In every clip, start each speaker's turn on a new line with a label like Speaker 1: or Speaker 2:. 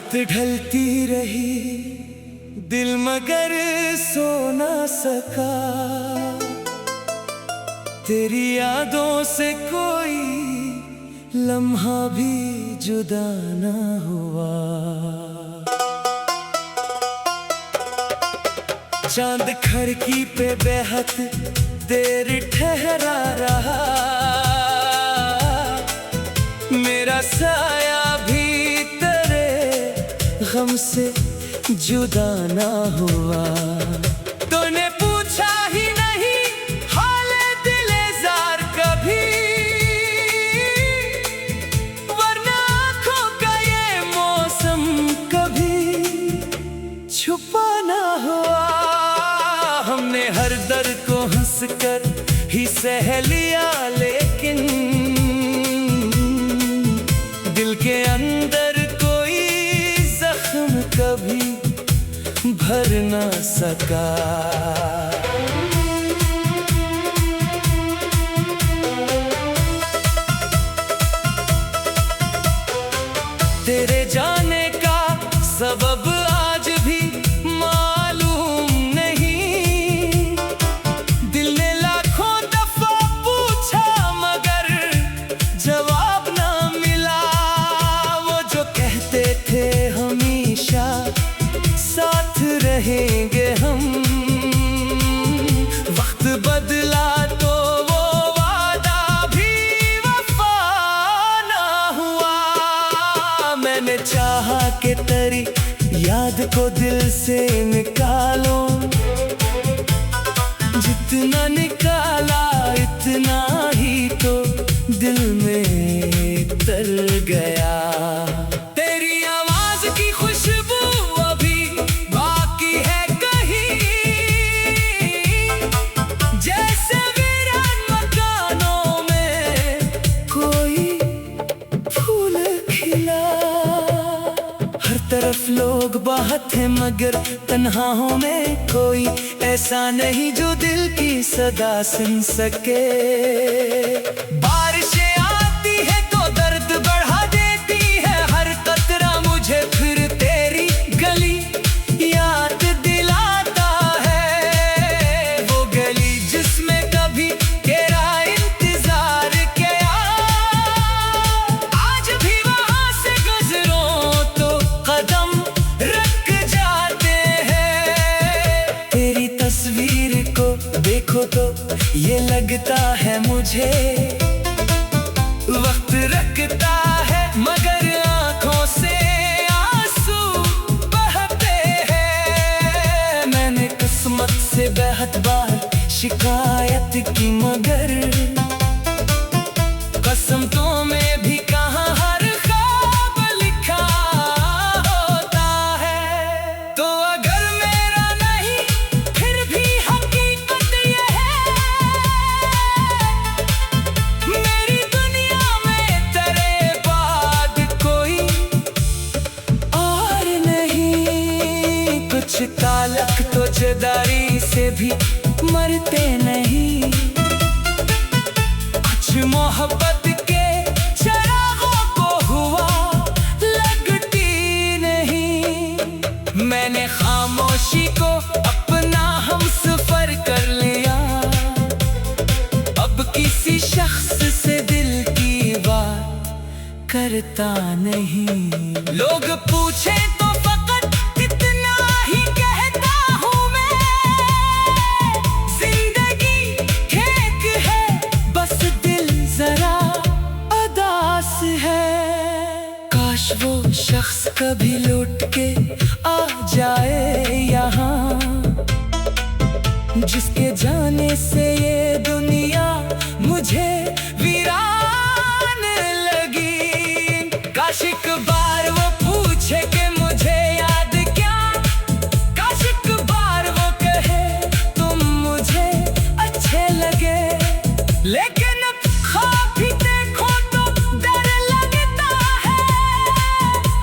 Speaker 1: रात ढलती रही, दिल मगर सो ना सका। तेरी यादों से कोई लम्हा भी जुदा ना हुआ। चांद खिड़की पे बेहद देर ठहरा रहा, मेरा साया भी तेरे गम से जुदा ना हुआ। तूने पूछा ही नहीं हाल दिले जार कभी, वरना आँखों का ये मौसम कभी छुपा ना हुआ। हमने हर दर्द को हंसकर ही सह लिया, लेकिन दिल के अंदर कोई जख्म कभी भर ना सका। तेरे जाने का सबब आज भी मालूम नहीं। दिल ने लाखों दफा पूछा मगर जवाब ना मिला। वो जो कहते थे हमेशा साथ रहेंगे हम, वक्त बदला तो वो वादा भी वफा ना हुआ। मैंने चाहा कि तेरी याद को दिल से निकालो, जितना निकाला इतना ही तो दिल में तर गया। तेरी आवाज की खुशबू अभी बाकी है कहीं, जैसे वीरान मकानों में कोई फूल खिला। हर तरफ लोग बाहर हैं मगर तन्हाओं में कोई ऐसा नहीं जो दिल की सदा सुन सके। बारिशें आती है तो दर्द बढ़ा देती है, हर कतरा मुझे फिर तेरी गली याद दिलाता है। वो गली जिसमें कभी तेरा इंतजार किया, आज भी वहां से गुजरो तो कदम रख जाते हैं। तेरी तस्वीर को देखो तो ये लगता है मुझे वक्त रखता है, मगर आंखों से आंसू बहते हैं। मैंने किस्मत से बेहद बार शिकायत की मगर कसम तो में भी कहाँ हर ख्वाब लिखा होता है। तो अगर मेरा नहीं फिर भी हकीकत ये है, मेरी दुनिया में तेरे बाद कोई और नहीं। कुछ ताल्लुक तो जुदाई से भी मरते नहीं, कुछ मोहब्बत के चरागों को हुआ लगती नहीं। मैंने खामोशी को अपना हमसफर कर लिया, अब किसी शख्स से दिल की बात करता नहीं। लोग पूछे तो फकत इतना ही कहता हूँ मैं, जिंदगी ठीक है बस दिल जरा उदास है। काश वो शख्स कभी लौट के आ जाए यहाँ, जिसके जाने से ये दुनिया मुझे वीरान लगी। काश एक बार वो पूछे कि मुझे याद क्या, काश एक बार वो कहे तुम मुझे अच्छे लगे। लेकिन ख्वाब भी देखो तो डर लगता है,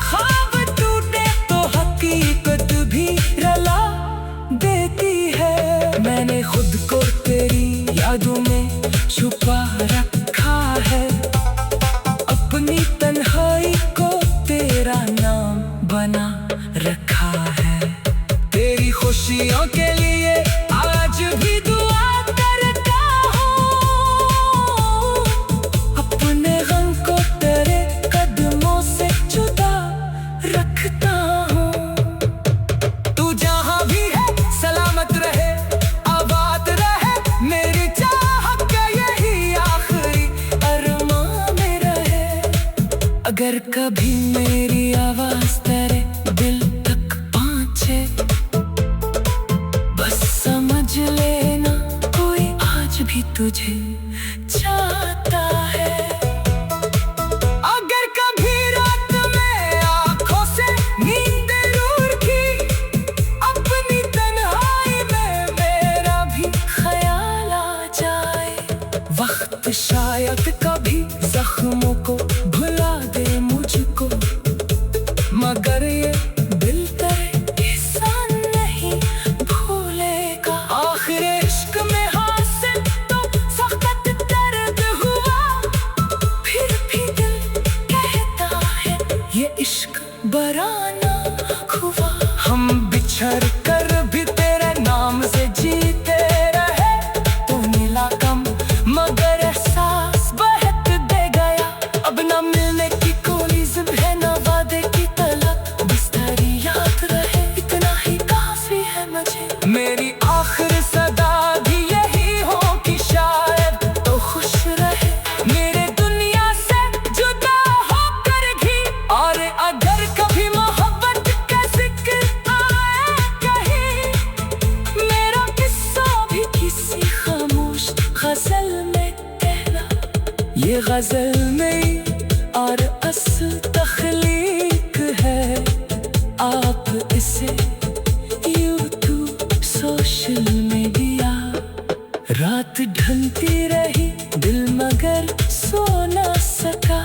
Speaker 1: ख्वाब टूटे तो हकीकत भी रला देती है। मैंने खुद को तेरी यादों में छुपा रखा है, अपनी तन्हाई को तेरा नाम बना अगर कभी मेरी आवाज तेरे दिल तक पहुंचे, बस समझ लेना कोई आज भी तुझे चाहता है। अगर कभी रात में आंखों से नींद रूठी, अपनी तन्हाई में मेरा भी ख्याल आ जाए, वक्त शायद कभी जख्मों को भुला दे मुझको, मगर ये दिल तेरे एहसान नहीं भूलेगा। आखिर इश्क में हासिल तो सख्त दर्द हुआ, फिर भी दिल कहता है ये इश्क बराना हुआ। हम बिछड़ कर भी तेरे नाम से जीते रहे, तू मिला कम मगर एहसास बहुत दे गया। अब ना मिलने की कोई जिद है, ना वादे की तलब, बस तेरी याद रहे इतना ही काफी है मुझे। मेरी आखिर सदा भी यही हो कि शायद तो खुश रहे मेरे दुनिया से जुदा होकर भी। और अगर कभी मोहब्बत का जिक्र आए कहीं, मेरा किस्सा भी किसी खामोश गजल में कहना। ये गजल नहीं और असल तख्लीक है, आप इसे यूट्यूब सोशल मीडिया। रात ढलती रही दिल मगर सो ना सका,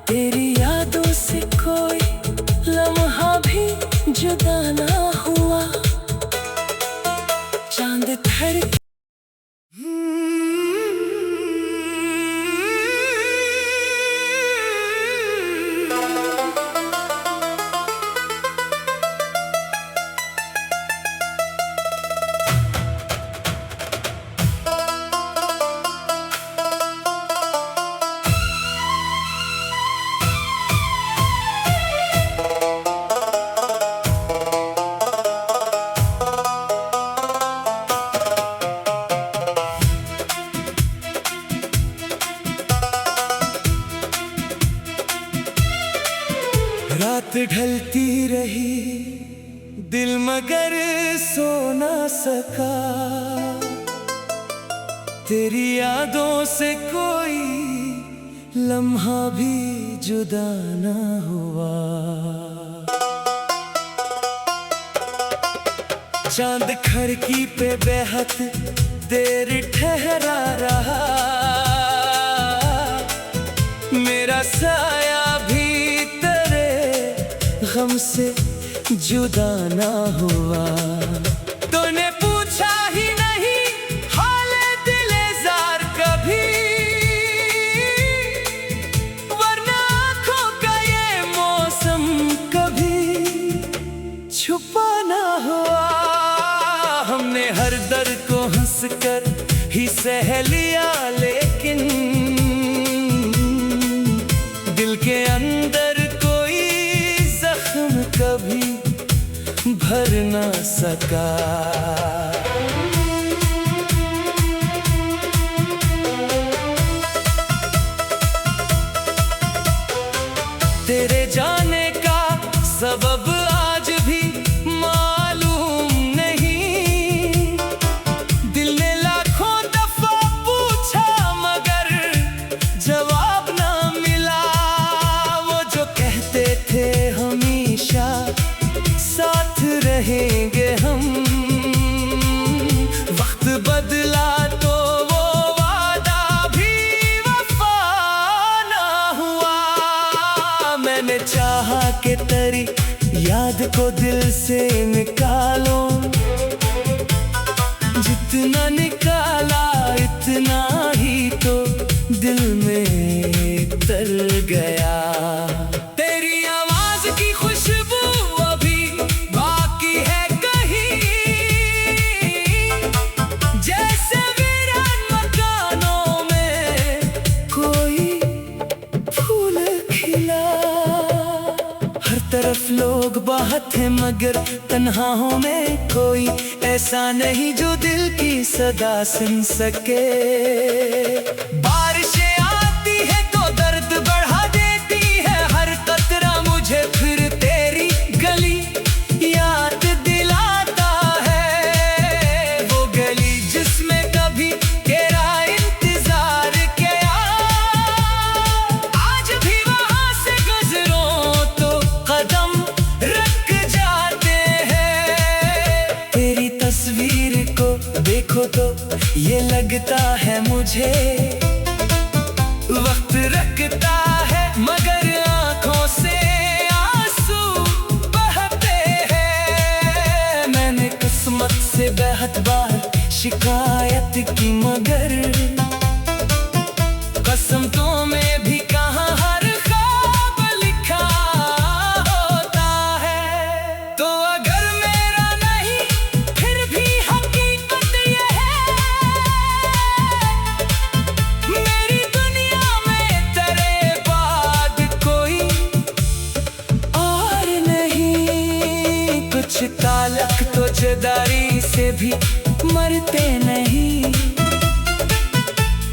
Speaker 1: तेरी यादों से कोई लम्हा भी जुदा ना हुआ। चांद धर रात ढलती रही दिल मगर सो ना सका, तेरी यादों से कोई लम्हा भी जुदा ना हुआ। चांद खिड़की पे बेहद देर ठहरा रहा, मेरा साया भी गम से जुदा ना हुआ। तूने पूछा ही नहीं हाल दिलेजार कभी, वरना आँखों का ये मौसम कभी छुपा ना हुआ। हमने हर दर्द को हंसकर ही सह लिया, लेकिन दिल के अंदर कभी भर ना सका। तेरे जाने का सबब आज भी मालूम नहीं, दिल ने लाखों दफा पूछा मगर जवाब ना मिला। वो जो कहते थे हमेशा साथ रहेंगे हम, वक्त बदला तो वो वादा भी वफा ना हुआ। मैंने चाहा कि तेरी याद को दिल से निकालूं, जितना निकाला इतना ही तो दिल में तर गया। तेरी आवाज की खुशबू अभी बाकी है कहीं, जैसे वीरान मकानों में कोई फूल खिला। हर तरफ लोग बाहत है मगर तन्हाओं में कोई ऐसा नहीं जो दिल की सदा सुन सके। बारिशें आती है तो दर्द बढ़ा देती है, ये लगता है मुझे वक्त रखता है, मगर आंखों से आंसू बहते हैं। मैंने किस्मत से बहुत बार शिकायत की, मगर कसम तो में भी कहाँ हर ख्वाब लिखा होता है। तो अगर मेरा नहीं फिर भी हकीकत ये है, मेरी दुनिया में तेरे बाद कोई और नहीं। कुछ ताल्लुक तो जुदाई से भी मरते नहीं,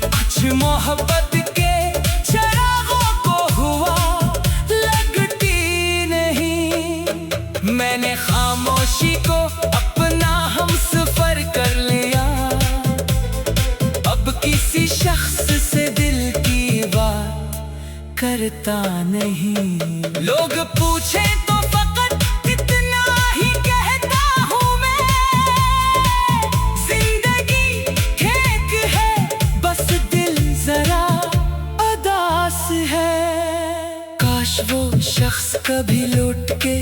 Speaker 1: कुछ मोहब्बत के चरागों को हुआ लगती नहीं। मैंने खामोशी को अपना हमसफर कर लिया, अब किसी शख्स से दिल की बात करता नहीं। लोग पूछे तो फकत इतना ही कहता हूँ मैं, जिंदगी खेक है बस दिल जरा उदास है। काश वो शख्स कभी लौट के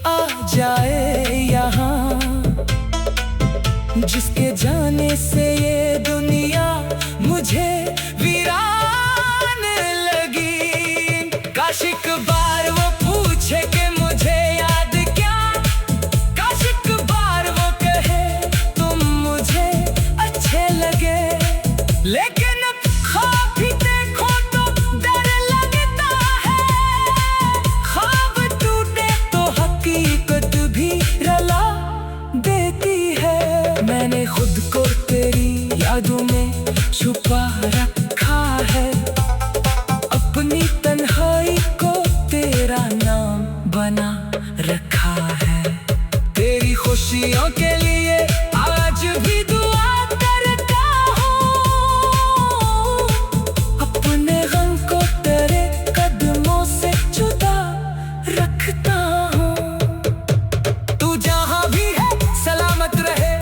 Speaker 1: आ जाए यहाँ, जिसके जाने से ये दुनिया मुझे वीरान लगी। काश एक बार वो पूछे कि मुझे याद क्या, काश एक बार वो कहे तुम मुझे अच्छे लगे। लेकिन ख्वाब भी देखो तो डर लगता है, ख्वाब टूटे तो हकीकत भी रुला देती है। मैंने खुद को तेरी यादों में छुपा रखा है, अपनी तन्हाई को तेरा नाम बना रखा है। तेरी खुशियों के लिए आज भी दुआ करता हूँ, अपने गम को तेरे कदमों से जुदा रखता हूँ। तू जहाँ भी है सलामत रहे,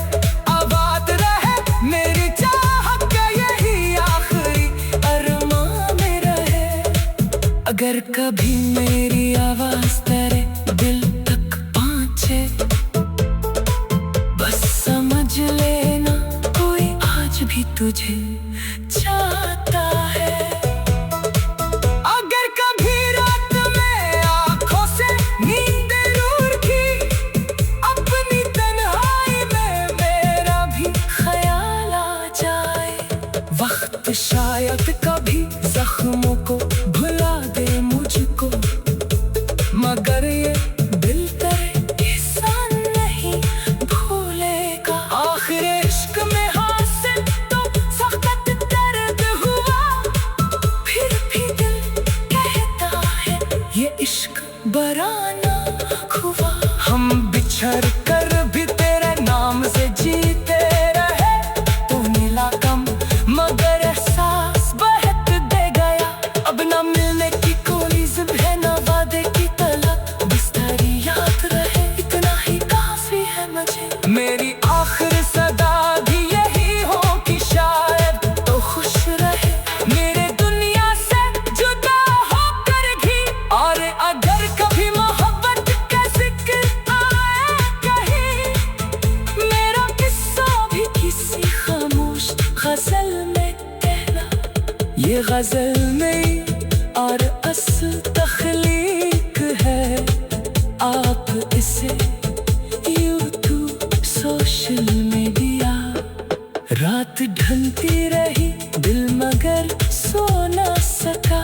Speaker 1: आबाद रहे, मेरी चाहत का यही आखिरी अरमान में रहे। अगर कभी मेरी आवाज तेरे दिल तक पहुँचे, बस समझ लेना कोई आज भी तुझे चाहता है। अगर कभी रात में आंखों से नींद रूठी, अपनी तन्हाई में मेरा भी ख्याल आ जाए। वक्त शायद कभी जख्मों को भुला दे मुझको, मगर ये दिल तेरे एहसान नहीं भूलेगा। आखिर इश्क में हासिल तो सख्त दर्द हुआ, फिर भी दिल कहता है ये इश्क बराना हुआ। हम बिछड़ कर भी तेरे नाम से जीते रहे, तू मिला कम मगर एहसास बहुत दे गया। अब ना मिलने की कोई जिद है, ना वादे की तलब, बस तेरी याद रहे इतना ही काफी है मुझे। मेरी आखिर सदा भी यही हो कि शायद तो खुश रहे मेरे दुनिया से जुदा होकर भी। और अगर कभी मोहब्बत का जिक्र आए कहीं, मेरा किस्सा भी किसी खामोश गजल में कहना। ये गजल नहीं और असल तख्लीक है, आप इसे यूट्यूब सोशल मीडिया। रात ढलती रही दिल मगर सो न सका,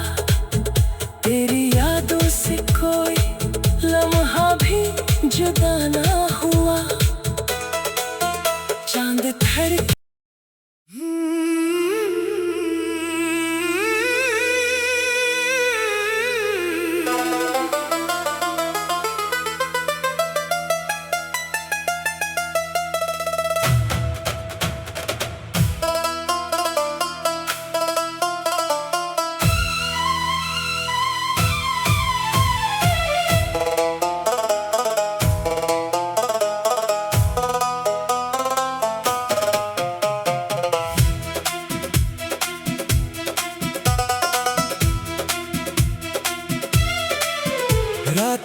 Speaker 1: तेरी यादों से कोई लम्हा भी जुदा ना हुआ। चांद धड़के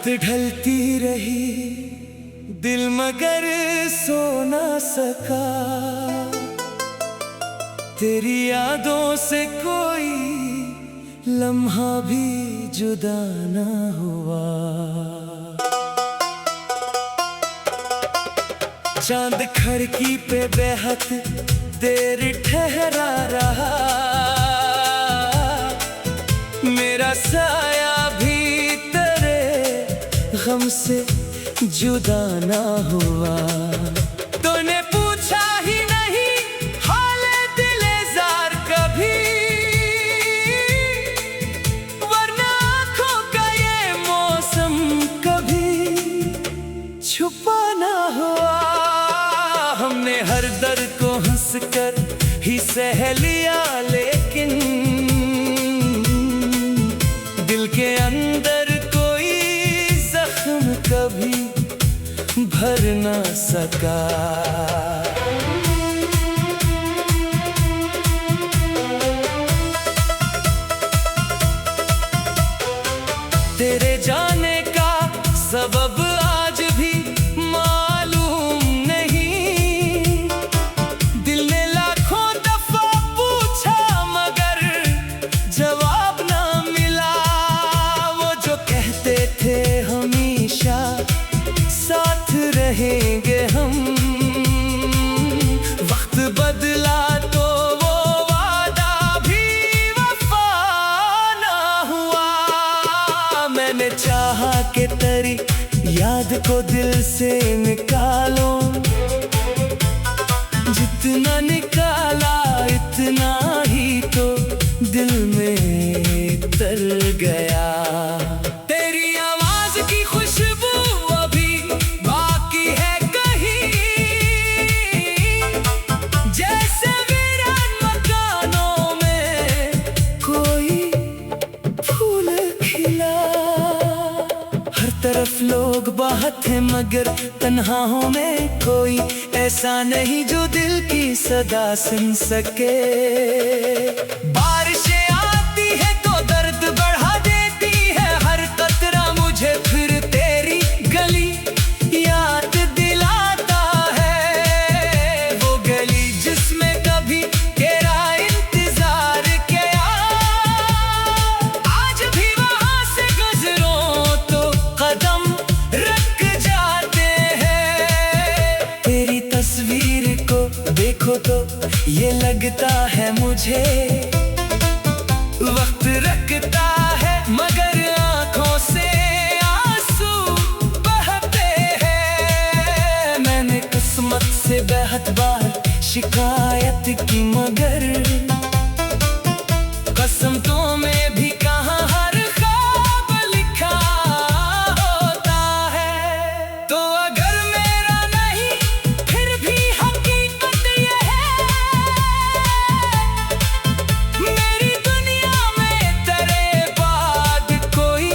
Speaker 1: रात ढलती रही, दिल मगर सो न सका। तेरी यादों से कोई लम्हा भी जुदा न हुआ। चांद खिड़की पे बेहद देर ठहरा रहा, मेरा साया भी तेरे गम से जुदा ना हुआ। तूने पूछा ही नहीं हाले दिले जार कभी, वरना आँखों का ये मौसम कभी छुपा ना हुआ। हमने हर दर्द को हंसकर ही सह लिया, लेकिन दिल के अंदर कोई जख्म कभी भर ना सका। तेरे जाने का सबब आज भी मालूम नहीं। दिल ने लाखों दफा पूछा मगर जवाब ना मिला। वो जो कहते थे हमेशा साथ रहेंगे हम, वक्त बदला तो वो वादा भी वफा ना हुआ। मैंने चाहा कि तेरी याद को दिल से निकालो, जितना निकाला इतना ही तो दिल में तर गया। तेरी आवाज की खुशबू अभी बाकी है कहीं, जैसे वीरान मकानों में कोई फूल खिला। हर तरफ लोग बाहर हैं मगर तन्हाओं में कोई ऐसा नहीं जो दिल की सदा सुन सके। बारिशें आती है तो दर्द बढ़ा देती है, हर कतरा मुझे फिर तेरी गली याद दिलाता है। वो गली जिसमें कभी तेरा इंतजार किया, आज भी वहां से गुजरो तो कदम रख जाते हैं। तेरी तस्वीर को देखो तो ये लगता है मुझे वक्त रखता है, मगर आंखों से आंसू बहते हैं। मैंने किस्मत से बेहद बार शिकायत की मगर कसम तो में भी कहाँ हर ख्वाब लिखा होता है। तो अगर मेरा नहीं फिर भी हकीकत ये है, मेरी दुनिया में तेरे बाद कोई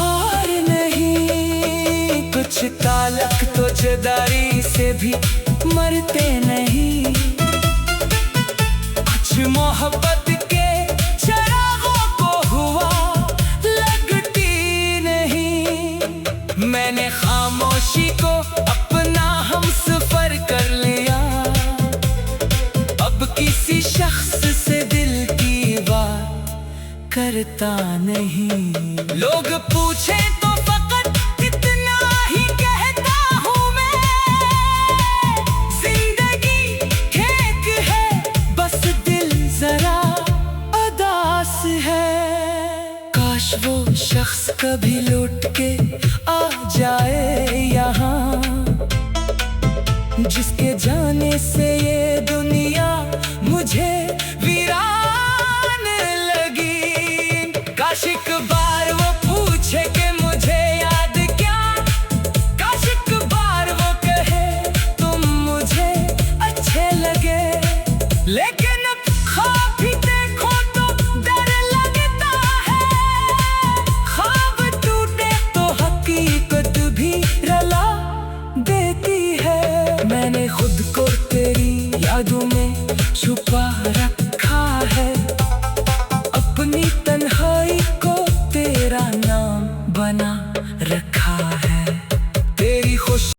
Speaker 1: और नहीं। कुछ ताल्लुक तो जुदाई से भी मरते नहीं, कुछ मोहब्बत के चरागों को हुआ लगती नहीं। मैंने खामोशी को अपना हमसफर कर लिया, अब किसी शख्स से दिल की बात करता नहीं। लोग पूछे तो फकत इतना ही कहता हूँ मैं, जिंदगी एक है बस दिल जरा उदास है। काश वो शख्स कभी लौट के आ जाए यहाँ, जिसके जाने से ये दुनिया मुझे वीरान लगी। काश एक बार वो पूछे कि मुझे याद क्या, काश एक बार वो कहे तुम मुझे अच्छे लगे। लेकिन अब ख्वाब भी देखो तो डर लगता है, ख्वाब टूटे तो हकीकत भी रला देती है। मैंने खुद को तेरी यादों में छुपा रखा